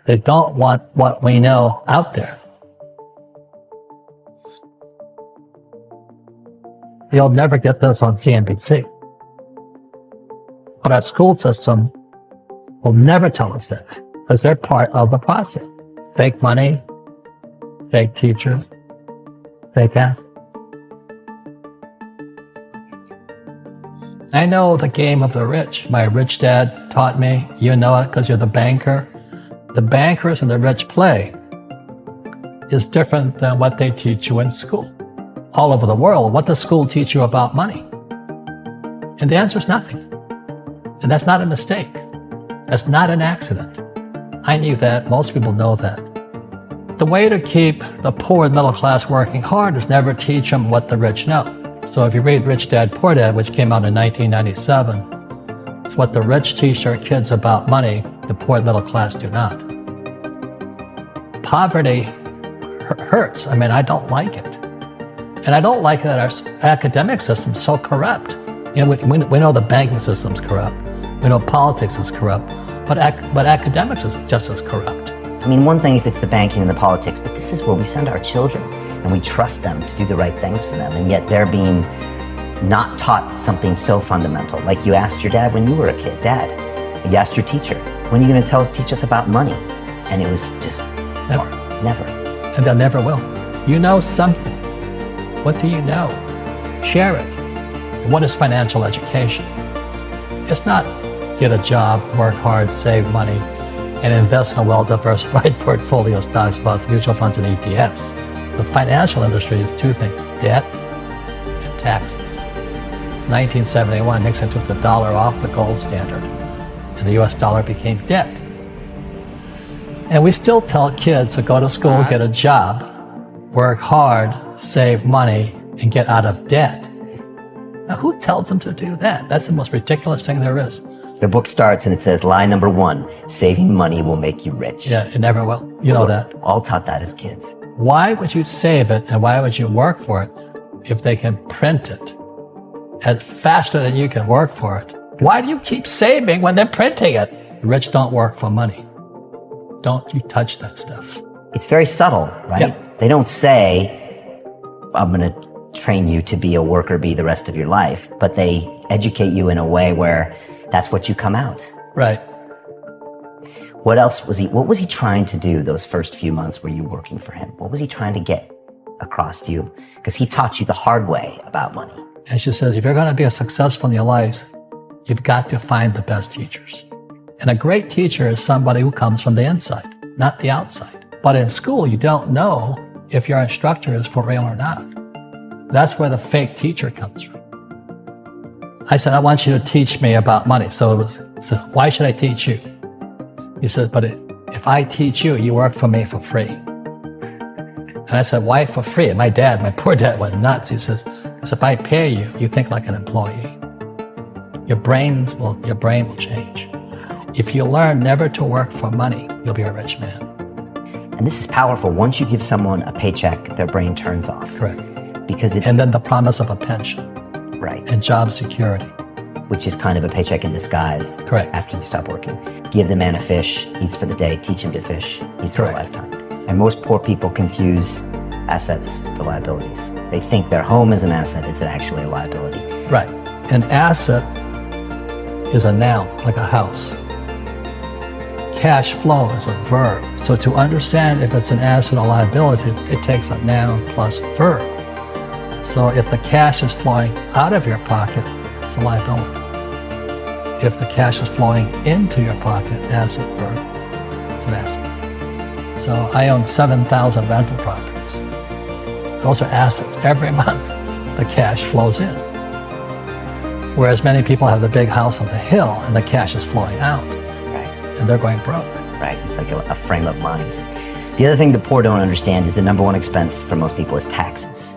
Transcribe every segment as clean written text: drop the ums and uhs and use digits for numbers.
They don't want what we know out there. You'll never get this on CNBC. But our school system will never tell us that because they're part of the process. Fake money, fake teachers, fake assets. I know the game of the rich. My rich dad taught me. You know it because you're the banker. The bankers and the rich play is different than what they teach you in school. All over the world, what does school teach you about money? And the answer is nothing. And that's not a mistake. That's not an accident. I knew that. Most people know that. The way to keep the poor and middle class working hard is never teach them what the rich know. So if you read Rich Dad, Poor Dad, which came out in 1997, it's what the rich teach their kids about money, the poor and middle class do not. Poverty hurts. I mean, I don't like it. And I don't like that our academic system's so corrupt. You know, we know the banking system's corrupt. We know politics is corrupt. But academics is just as corrupt. I mean, one thing if it's the banking and the politics, but this is where we send our children and we trust them to do the right things for them. And yet they're being not taught something so fundamental. Like you asked your dad when you were a kid, Dad, you asked your teacher, when are you going to teach us about money? And it was just never. And they'll never will. You know something. What do you know? Share it. What is financial education? It's not get a job, work hard, save money, and invest in a well-diversified portfolio of stocks, bonds, mutual funds, and ETFs. The financial industry is two things, debt and taxes. 1971, Nixon took the dollar off the gold standard, and the US dollar became debt. And we still tell kids to go to school, get a job, work hard, save money, and get out of debt. Now, who tells them to do that? That's the most ridiculous thing there is. The book starts and it says, lie number 1, saving money will make you rich. Yeah, it never will. You know that. All taught that as kids. Why would you save it and why would you work for it if they can print it as faster than you can work for it? Why do you keep saving when they're printing it? The rich don't work for money. Don't you touch that stuff. It's very subtle, right? Yeah. They don't say, I'm going to train you to be a worker bee the rest of your life, but they educate you in a way where that's what you come out. Right. What was he trying to do those first few months were you working for him? What was he trying to get across to you? Because he taught you the hard way about money. And she says, if you're going to be successful in your life, you've got to find the best teachers. And a great teacher is somebody who comes from the inside, not the outside. But in school, you don't know if your instructor is for real or not. That's where the fake teacher comes from. I said, I want you to teach me about money. So he said, why should I teach you? He said, but if I teach you, you work for me for free. And I said, why for free? And my poor dad went nuts. He says, if I pay you, you think like an employee. Your brain will change. If you learn never to work for money, you'll be a rich man. And this is powerful. Once you give someone a paycheck, their brain turns off. Correct. Because and then the promise of a pension. Right. And job security. Which is kind of a paycheck in disguise. Correct. After you stop working. Give the man a fish, eats for the day, teach him to fish, eats for a lifetime. And most poor people confuse assets for liabilities. They think their home is an asset, it's actually a liability. Right. An asset is a noun, like a house. Cash flow is a verb. So to understand if it's an asset or liability, it takes a noun plus verb. So if the cash is flowing out of your pocket, it's a liability. If the cash is flowing into your pocket, asset verb, it's an asset. So I own 7,000 rental properties. Those are assets. Every month, the cash flows in. Whereas many people have the big house on the hill and the cash is flowing out. Right. And they're going broke. Right, it's like a frame of mind. The other thing the poor don't understand is the number one expense for most people is taxes.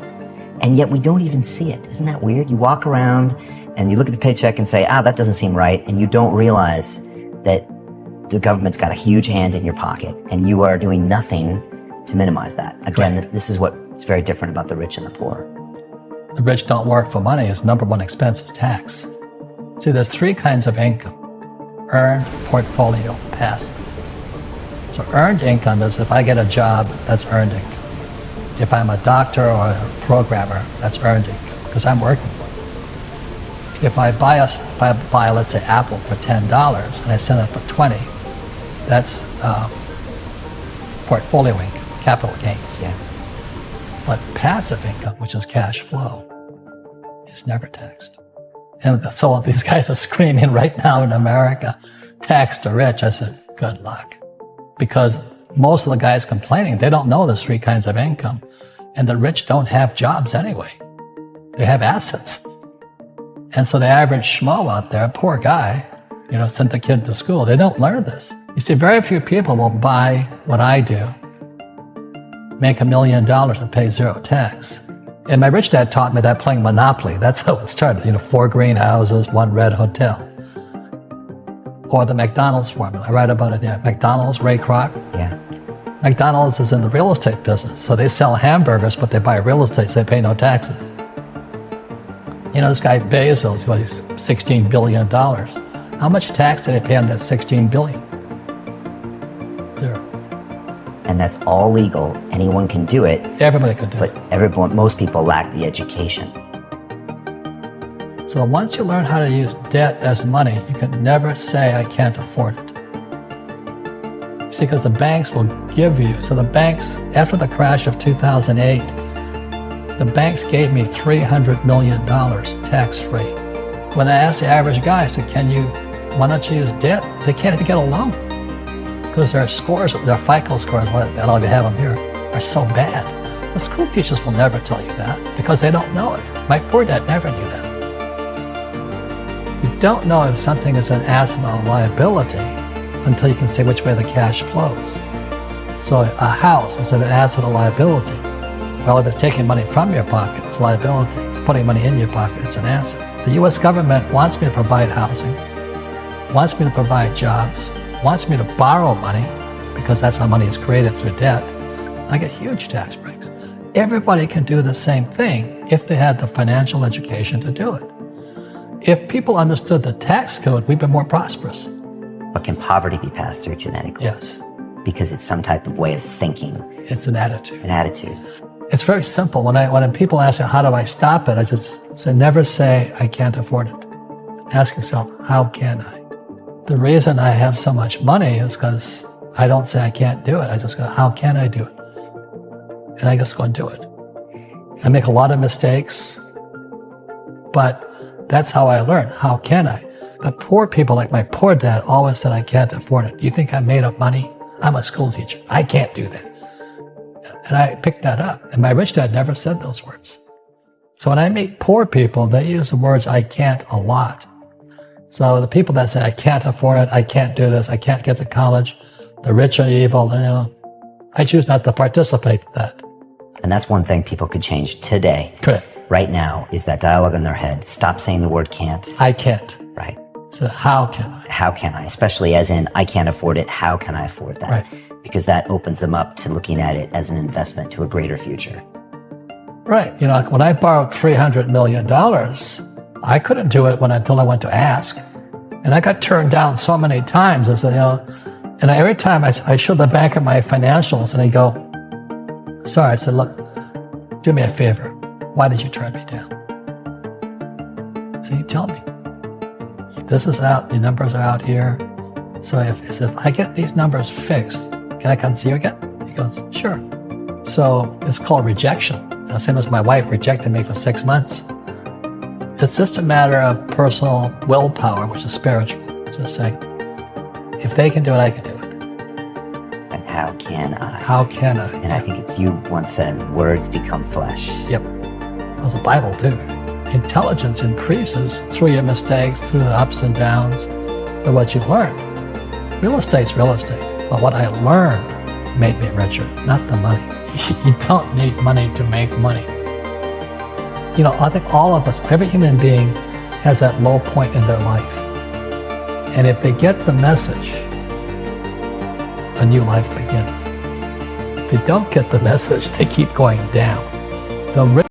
And yet we don't even see it. Isn't that weird? You walk around and you look at the paycheck and say, that doesn't seem right. And you don't realize that the government's got a huge hand in your pocket and you are doing nothing to minimize that. Again, This is what's very different about the rich and the poor. The rich don't work for money. His number one expense is tax. See, there's three kinds of income: earned, portfolio, passive. So earned income is if I get a job, that's earned income. If I'm a doctor or a programmer, that's earned income because I'm working for it. If I buy, let's say, Apple for $10 and I sell it for 20, that's portfolio income, capital gains. Yeah. But passive income, which is cash flow, is never taxed. And so these guys are screaming right now in America, tax the rich. I said, good luck. Because most of the guys complaining, they don't know there's three kinds of income. And the rich don't have jobs anyway. They have assets. And so the average schmo out there, poor guy, sent the kid to school. They don't learn this. You see, very few people will buy what I do, make $1 million and pay zero tax. And my rich dad taught me that playing Monopoly. That's how it started. 4 greenhouses, 1 red hotel. Or the McDonald's formula. I write about it there. McDonald's, Ray Kroc. Yeah. McDonald's is in the real estate business. So they sell hamburgers, but they buy real estate, so they pay no taxes. This guy Bezos, he's $16 billion. How much tax did they pay on that $16 billion? Zero. And that's all legal. Anyone can do it. Everybody can do it. But most people lack the education. So once you learn how to use debt as money, you can never say, I can't afford it. See, because the banks will give you, so the banks, after the crash of 2008, the banks gave me $300 million tax-free. When I asked the average guy, I said, why don't you use debt? They can't even get a loan. Because their scores, their FICO scores, I don't even have them here, are so bad. The school teachers will never tell you that because they don't know it. My poor dad never knew that. You don't know if something is an asset or a liability until you can say which way the cash flows. So a house is an asset or liability. Well, if it's taking money from your pocket, it's liability. If it's putting money in your pocket, it's an asset. The U.S. government wants me to provide housing, wants me to provide jobs, wants me to borrow money because that's how money is created through debt. I get huge tax breaks. Everybody can do the same thing if they had the financial education to do it. If people understood the tax code, we'd be more prosperous. But can poverty be passed through genetically? Yes. Because it's some type of way of thinking. It's an attitude. An attitude. It's very simple. When people ask me, how do I stop it? I just say, never say, I can't afford it. Ask yourself, how can I? The reason I have so much money is because I don't say I can't do it. I just go, how can I do it? And I just go and do it. I make a lot of mistakes, but that's how I learn. How can I? The poor people, like my poor dad, always said, I can't afford it. Do you think I made up money? I'm a school teacher. I can't do that. And I picked that up. And my rich dad never said those words. So when I meet poor people, they use the words I can't a lot. So the people that say, I can't afford it, I can't do this, I can't get to college, the rich are evil, I choose not to participate in that. And that's one thing people could change today. Correct. Right now is that dialogue in their head. Stop saying the word can't. I can't. Right. So how can I? How can I? Especially as in, I can't afford it. How can I afford that? Right. Because that opens them up to looking at it as an investment to a greater future. Right. When I borrowed $300 million, I couldn't do it until I went to ask. And I got turned down so many times. I said, and every time I showed the banker my financials and he'd go, sorry. I said, look, do me a favor. Why did you turn me down? And he'd tell me, this is out, the numbers are out here. So if I get these numbers fixed, can I come see you again? He goes, sure. So it's called rejection. Same as my wife rejected me for 6 months. It's just a matter of personal willpower, which is spiritual. Just saying, if they can do it, I can do it. And how can I? How can I? And I think it's you once said, words become flesh. Yep. That was the Bible too. Intelligence increases through your mistakes, through the ups and downs, through what you learn. Real estate's real estate. But what I learned made me richer, not the money. You don't need money to make money. I think all of us, every human being has that low point in their life. And if they get the message, a new life begins. If they don't get the message, they keep going down. The